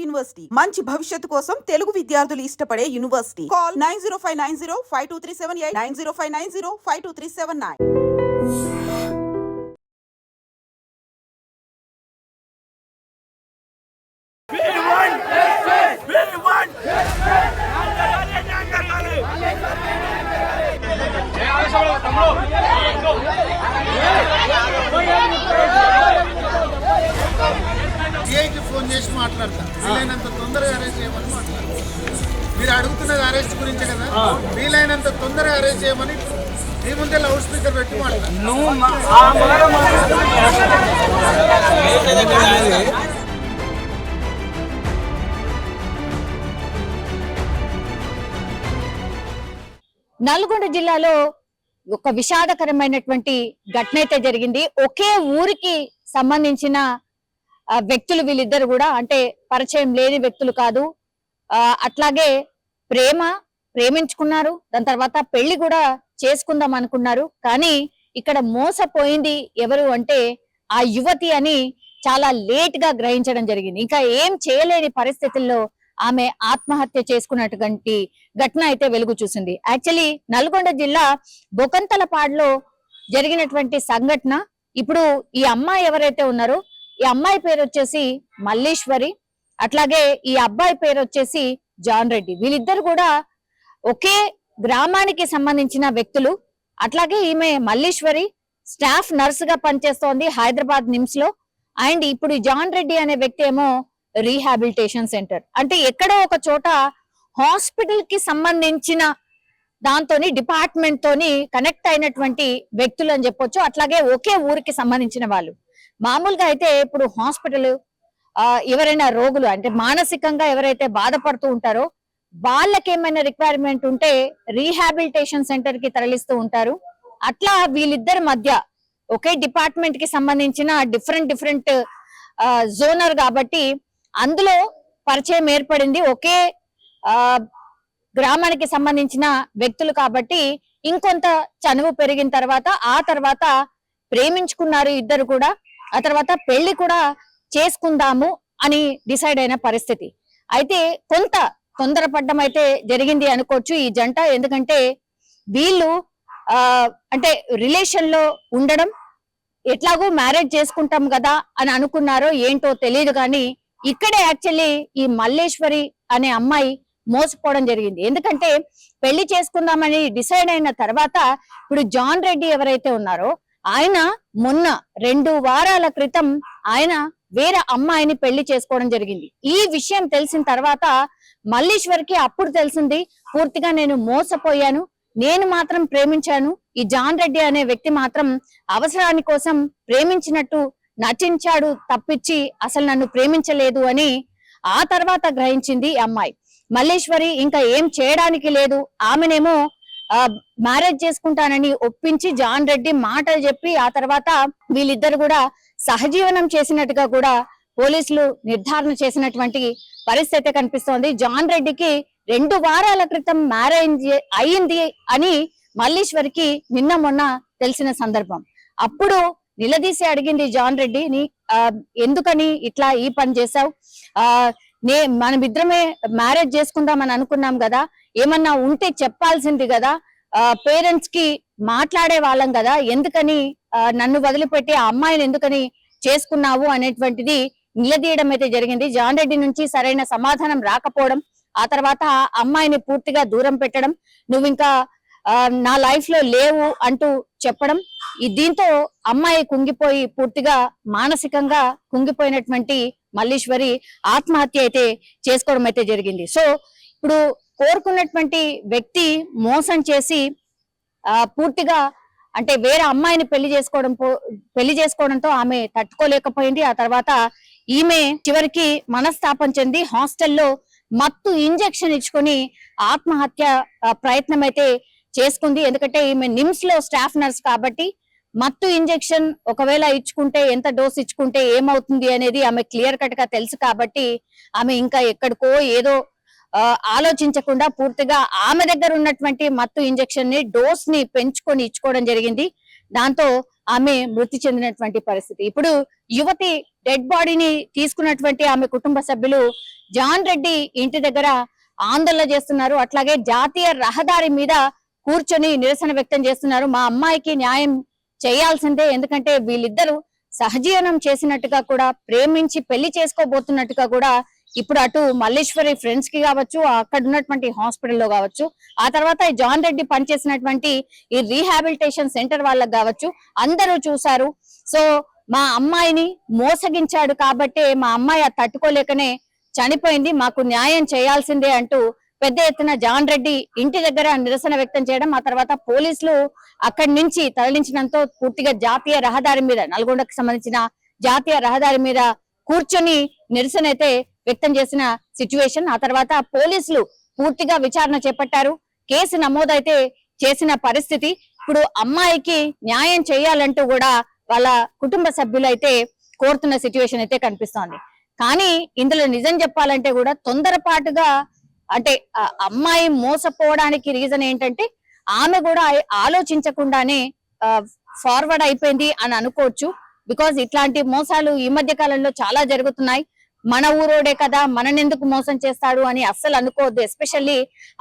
University మంచి భవిష్యత్తు కోసం తెలుగు విద్యార్థులు ఇష్టపడే యూనివర్సిటీ. కాల్ 9059052378 9059052379. ఫోన్ చేసి మాట్లాడతా, వీలైనంత తొందరగా అరెస్ట్ చేయమని మాట్లాడతా. మీరు అడుగుతున్నది అరెస్ట్ గురించే కదా, వీలైనంత తొందరగా అరెస్ట్ చేయమని మీ ముందే లౌడ్ స్పీకర్ పెట్టి మాట్లాడతా. నల్గొండ జిల్లాలో ఒక విషాదకరమైనటువంటి ఘటన అయితే జరిగింది. ఒకే ఊరికి సంబంధించిన వ్యక్తులు వీళ్ళిద్దరు కూడా, అంటే పరిచయం లేని వ్యక్తులు కాదు. అట్లాగే ప్రేమించుకున్నారు, దాని తర్వాత పెళ్లి కూడా చేసుకుందాం అనుకున్నారు. కానీ ఇక్కడ మోసపోయింది ఎవరు అంటే ఆ యువతి అని చాలా లేట్ గా గ్రహించడం జరిగింది. ఇంకా ఏం చేయలేని పరిస్థితుల్లో ఆమె ఆత్మహత్య చేసుకున్నటువంటి ఘటన అయితే వెలుగు చూసింది. యాక్చువల్లీ నల్గొండ జిల్లా బొకంతలపాడులో జరిగినటువంటి సంఘటన. ఇప్పుడు ఈ అమ్మాయి ఎవరైతే ఉన్నారో, ఈ అమ్మాయి పేరు వచ్చేసి మల్లీశ్వరి, అట్లాగే ఈ అబ్బాయి పేరు వచ్చేసి జాన్ రెడ్డి. వీళ్ళిద్దరు కూడా ఒకే గ్రామానికి సంబంధించిన వ్యక్తులు. అట్లాగే ఈమె మల్లీశ్వరి స్టాఫ్ నర్స్ గా పనిచేస్తోంది హైదరాబాద్ నిమ్స్ లో. అండ్ ఇప్పుడు జాన్ రెడ్డి అనే వ్యక్తి ఏమో రీహాబిలిటేషన్ సెంటర్, అంటే ఎక్కడో ఒక చోట హాస్పిటల్ కి సంబంధించిన దాంతోని డిపార్ట్మెంట్ తోని కనెక్ట్ అయినటువంటి వ్యక్తులు అని చెప్పొచ్చు. అట్లాగే ఒకే ఊరికి సంబంధించిన వాళ్ళు. మామూలుగా అయితే ఇప్పుడు హాస్పిటల్ ఎవరైనా రోగులు అంటే మానసికంగా ఎవరైతే బాధపడుతూ ఉంటారో వాళ్ళకి ఏమైనా రిక్వైర్మెంట్ ఉంటే రీహాబిలిటేషన్ సెంటర్ కి తరలిస్తూ ఉంటారు. అట్లా వీళ్ళిద్దరి మధ్య ఒకే డిపార్ట్మెంట్ కి సంబంధించిన డిఫరెంట్ జోనర్ కాబట్టి అందులో పరిచయం ఏర్పడింది. ఒకే గ్రామానికి సంబంధించిన వ్యక్తులు కాబట్టి ఇంకొంత చనువు పెరిగిన తర్వాత ఆ తర్వాత ప్రేమించుకున్నారు ఇద్దరు కూడా. ఆ తర్వాత పెళ్లి కూడా చేసుకుందాము అని డిసైడ్ అయిన పరిస్థితి. అయితే కొంత తొందరపడ్డం అయితే జరిగింది అనుకోవచ్చు ఈ జంట. ఎందుకంటే వీళ్ళు అంటే రిలేషన్ లో ఉండడం, ఎట్లాగో మ్యారేజ్ చేసుకుంటాం కదా అని అనుకున్నారో ఏంటో తెలియదు, కానీ ఇక్కడే యాక్చువల్లీ ఈ మల్లేశ్వరి అనే అమ్మాయి మోసపోవడం జరిగింది. ఎందుకంటే పెళ్లి చేసుకుందామని డిసైడ్ అయిన తర్వాత ఇప్పుడు జాన్ రెడ్డి ఎవరైతే ఉన్నారో ఆయన మొన్న 2 వారాల క్రితం ఆయన వేరే అమ్మాయిని పెళ్లి చేసుకోవడం జరిగింది. ఈ విషయం తెలిసిన తర్వాత మల్లీశ్వరికి అప్పుడు తెలిసింది, పూర్తిగా నేను మోసపోయాను, నేను మాత్రం ప్రేమించాను, ఈ జాన్ రెడ్డి అనే వ్యక్తి మాత్రం అవసరాని కోసం ప్రేమించినట్టు నటించాడు తప్పించి అసలు నన్ను ప్రేమించలేదు అని ఆ తర్వాత గ్రహించింది అమ్మాయి. మల్లేశ్వరి ఇంకా ఏం చేయడానికి లేదు, ఆమెనేమో మ్యారేజ్ చేసుకుంటానని ఒప్పించి జాన్ రెడ్డి మాటలు చెప్పి ఆ తర్వాత వీళ్ళిద్దరు కూడా సహజీవనం చేసినట్టుగా కూడా పోలీసులు నిర్ధారణ చేసినటువంటి పరిస్థితి కనిపిస్తోంది. జాన్ రెడ్డికి 2 వారాల క్రితం మ్యారేజ్ అయ్యింది అని మల్లీశ్వరికి నిన్న మొన్న తెలిసిన సందర్భం. అప్పుడు నిలదీసి అడిగింది జాన్ రెడ్డిని, ఎందుకని ఇట్లా ఈ పని చేశావు, మనమిద్దరమే మ్యారేజ్ చేసుకుందామని అనుకున్నాం కదా, ఏమన్నా ఉంటే చెప్పాల్సింది కదా, పేరెంట్స్ కి మాట్లాడే వాళ్ళం కదా, ఎందుకని నన్ను వదిలిపెట్టి ఆ అమ్మాయిని ఎందుకని చేసుకున్నావు అనేటువంటిది నిలదీయడం అయితే జరిగింది. జాన్ రెడ్డి నుంచి సరైన సమాధానం రాకపోవడం, ఆ తర్వాత ఆ అమ్మాయిని పూర్తిగా దూరం పెట్టడం, నువ్వు ఇంకా నా లైఫ్ లో లేవు అంటూ చెప్పడం, దీంతో అమ్మాయి కుంగిపోయి పూర్తిగా మానసికంగా కుంగిపోయినటువంటి మల్లీశ్వరి ఆత్మహత్య అయితే చేసుకోవడం అయితే జరిగింది. సో ఇప్పుడు కోరుకున్నటువంటి వ్యక్తి మోసం చేసి పూర్తిగా అంటే వేరే అమ్మాయిని పెళ్లి చేసుకోవడంతో ఆమె తట్టుకోలేకపోయింది. ఆ తర్వాత ఈమె చివరికి మనస్తాపం చెంది హాస్టల్లో మత్తు ఇంజెక్షన్ ఇచ్చుకొని ఆత్మహత్య ప్రయత్నం అయితే చేసుకుంది. ఎందుకంటే ఈమె నిమ్స్ లో స్టాఫ్ నర్స్ కాబట్టి మత్తు ఇంజెక్షన్ ఒకవేళ ఇచ్చుకుంటే ఎంత డోస్ ఇచ్చుకుంటే ఏమవుతుంది అనేది ఆమె క్లియర్ కట్ గా తెలుసు కాబట్టి ఆమె ఇంకా ఎక్కడికో ఏదో ఆలోచించకుండా పూర్తిగా ఆమె దగ్గర ఉన్నటువంటి మత్తు ఇంజెక్షన్ ని డోస్ ని పెంచుకొని ఇచ్చుకోవడం జరిగింది. దాంతో ఆమె మృతి చెందినటువంటి పరిస్థితి. ఇప్పుడు యువతి డెడ్ బాడీని తీసుకున్నటువంటి ఆమె కుటుంబ సభ్యులు జాన్ రెడ్డి ఇంటి దగ్గర ఆందోళన చేస్తున్నారు. అట్లాగే జాతీయ రహదారి మీద కూర్చొని నిరసన వ్యక్తం చేస్తున్నారు. మా అమ్మాయికి న్యాయం చేయాల్సిందే, ఎందుకంటే వీళ్ళిద్దరూ సహజీవనం చేసినట్టుగా కూడా, ప్రేమించి పెళ్లి చేసుకోబోతున్నట్టుగా కూడా ఇప్పుడు అటు మల్లేశ్వరి ఫ్రెండ్స్ కి కావచ్చు, అక్కడ ఉన్నటువంటి హాస్పిటల్లో కావచ్చు, ఆ తర్వాత జాన్ రెడ్డి పనిచేసినటువంటి ఈ రీహాబిలిటేషన్ సెంటర్ వాళ్ళకి కావచ్చు, అందరూ చూశారు. సో మా అమ్మాయిని మోసగించాడు కాబట్టే మా అమ్మాయి అది తట్టుకోలేకనే చనిపోయింది, మాకు న్యాయం చేయాల్సిందే అంటూ పెద్ద ఎత్తున జాన్ రెడ్డి ఇంటి దగ్గర నిరసన వ్యక్తం చేయడం, ఆ తర్వాత పోలీసులు అక్కడి నుంచి తరలించడంతో పూర్తిగా జాతీయ రహదారి మీద, నల్గొండకు సంబంధించిన జాతీయ రహదారి మీద కూర్చొని నిరసన అయితే వ్యక్తం చేసిన సిచ్యువేషన్. ఆ తర్వాత పోలీసులు పూర్తిగా విచారణ చేపట్టారు, కేసు నమోదైతే చేసిన పరిస్థితి. ఇప్పుడు అమ్మాయికి న్యాయం చేయాలంటూ కూడా వాళ్ళ కుటుంబ సభ్యులు అయితే కోరుతున్న సిచ్యువేషన్ అయితే కనిపిస్తోంది. కానీ ఇందులో నిజం చెప్పాలంటే కూడా తొందరపాటుగా, అంటే అమ్మాయి మోసపోవడానికి రీజన్ ఏంటంటే ఆమె కూడా ఆలోచించకుండానే ఫార్వర్డ్ అయిపోయింది అని అనుకోవచ్చు. బికాజ్ ఇట్లాంటి మోసాలు ఈ మధ్య కాలంలో చాలా జరుగుతున్నాయి. మన ఊరోడే కదా, మననెందుకు మోసం చేస్తాడు అని అస్సలు అనుకోవద్దు. ఎస్పెషల్లీ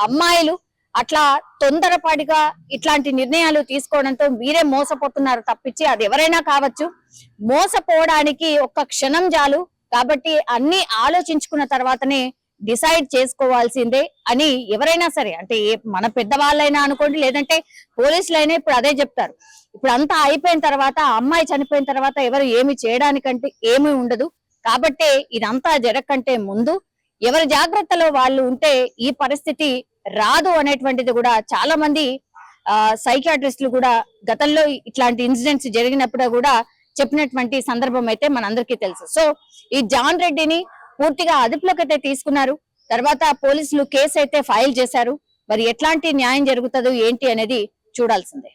అమ్మాయిలు అట్లా తొందరపాటుగా ఇట్లాంటి నిర్ణయాలు తీసుకోవడంతో మీరే మోసపోతున్నారు తప్పించి అది ఎవరైనా కావచ్చు. మోసపోవడానికి ఒక్క క్షణం చాలు, కాబట్టి అన్ని ఆలోచించుకున్న తర్వాతనే డిసైడ్ చేసుకోవాల్సిందే అని ఎవరైనా సరే, అంటే మన పెద్దవాళ్ళైనా అనుకోండి, లేదంటే పోలీసులైనా ఇప్పుడు అదే చెప్తారు. ఇప్పుడు అంతా అయిపోయిన తర్వాత, అమ్మాయి చనిపోయిన తర్వాత ఎవరు ఏమి చేయడానికంటే ఏమీ ఉండదు. కాబట్టి ఇదంతా జరగకంటే ముందు ఎవరి జాగ్రత్తలో వాళ్ళు ఉంటే ఈ పరిస్థితి రాదు అనేటువంటిది కూడా చాలా మంది సైకియాట్రిస్టులు కూడా గతంలో ఇట్లాంటి ఇన్సిడెంట్స్ జరిగినప్పుడు కూడా చెప్పినటువంటి సందర్భం అయితే మనందరికీ తెలుసు. సో ఈ జాన్ రెడ్డిని పూర్తిగా అదుపులోకి అయితే తీసుకున్నారు. తర్వాత పోలీసులు కేసు అయితే ఫైల్ చేశారు. మరి ఎట్లాంటి న్యాయం జరుగుతుందో ఏంటి అనేది చూడాల్సిందే.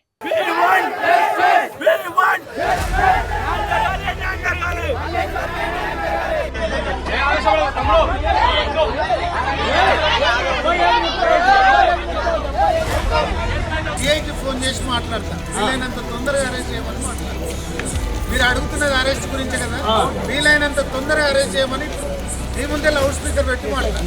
సిఐకి ఫోన్ చేసి మాట్లాడతా, వీలైనంత తొందరగా అరెస్ట్ చేయమని మాట్లాడతా. మీరు అడుగుతున్నది అరెస్ట్ గురించే కదా, వీలైనంత తొందరగా అరెస్ట్ చేయమని మీ ముందే లౌడ్ స్పీకర్ పెట్టి మాట్లాడతా.